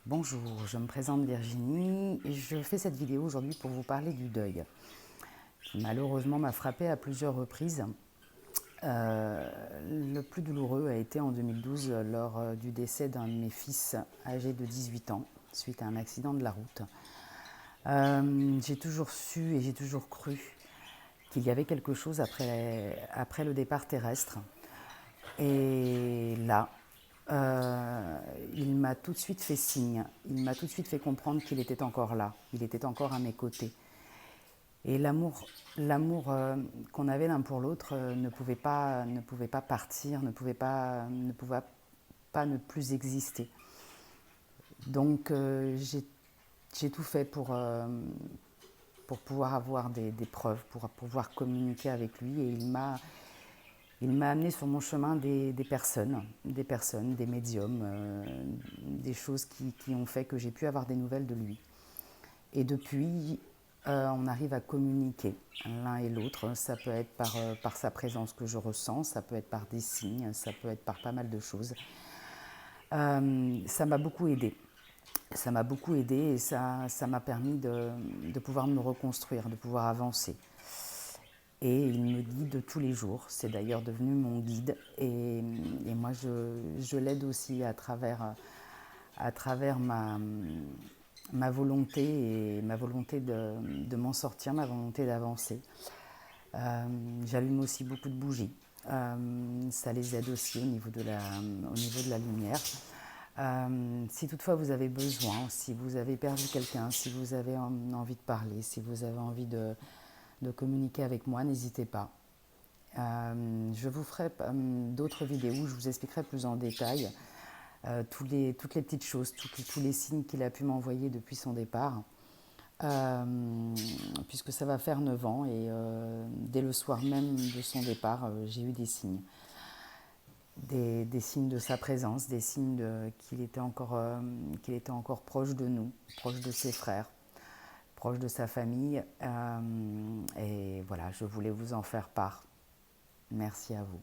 Bonjour, je me présente Virginie et je fais cette vidéo aujourd'hui pour vous parler du deuil, qui malheureusement m'a frappée à plusieurs reprises. Le plus douloureux a été en 2012 lors du décès d'un de mes fils âgé de 18 ans suite à un accident de la route. J'ai toujours su et j'ai toujours cru qu'il y avait quelque chose après le départ terrestre. Et là, il m'a tout de suite fait signe, il m'a tout de suite fait comprendre qu'il était encore là, il était encore à mes côtés. Et l'amour qu'on avait l'un pour l'autre ne pouvait pas partir, ne pouvait pas ne plus exister. Donc j'ai tout fait pour pouvoir avoir des preuves, pour pouvoir communiquer avec lui. Et il m'a amené sur mon chemin des personnes, des médiums, des choses qui ont fait que j'ai pu avoir des nouvelles de lui. Et depuis, on arrive à communiquer l'un et l'autre. Ça peut être par sa présence que je ressens, ça peut être par des signes, ça peut être par pas mal de choses. Ça m'a beaucoup aidée. Ça m'a beaucoup aidée et ça m'a permis de pouvoir me reconstruire, de pouvoir avancer. Et il me guide tous les jours. C'est d'ailleurs devenu mon guide. Et moi, je l'aide aussi à travers ma volonté et ma volonté de m'en sortir, ma volonté d'avancer. J'allume aussi beaucoup de bougies. Ça les aide aussi au niveau de la lumière. Si toutefois vous avez besoin, si vous avez perdu quelqu'un, si vous avez envie de parler, si vous avez envie de communiquer avec moi, n'hésitez pas. Je vous ferai d'autres vidéos où je vous expliquerai plus en détail toutes les petites choses, tous les signes qu'il a pu m'envoyer depuis son départ. Puisque ça va faire 9 ans et dès le soir même de son départ, j'ai eu des signes. Des signes de sa présence, des signes qu'il était encore proche de nous, proche de ses frères, proche de sa famille. Et voilà, je voulais vous en faire part. Merci à vous.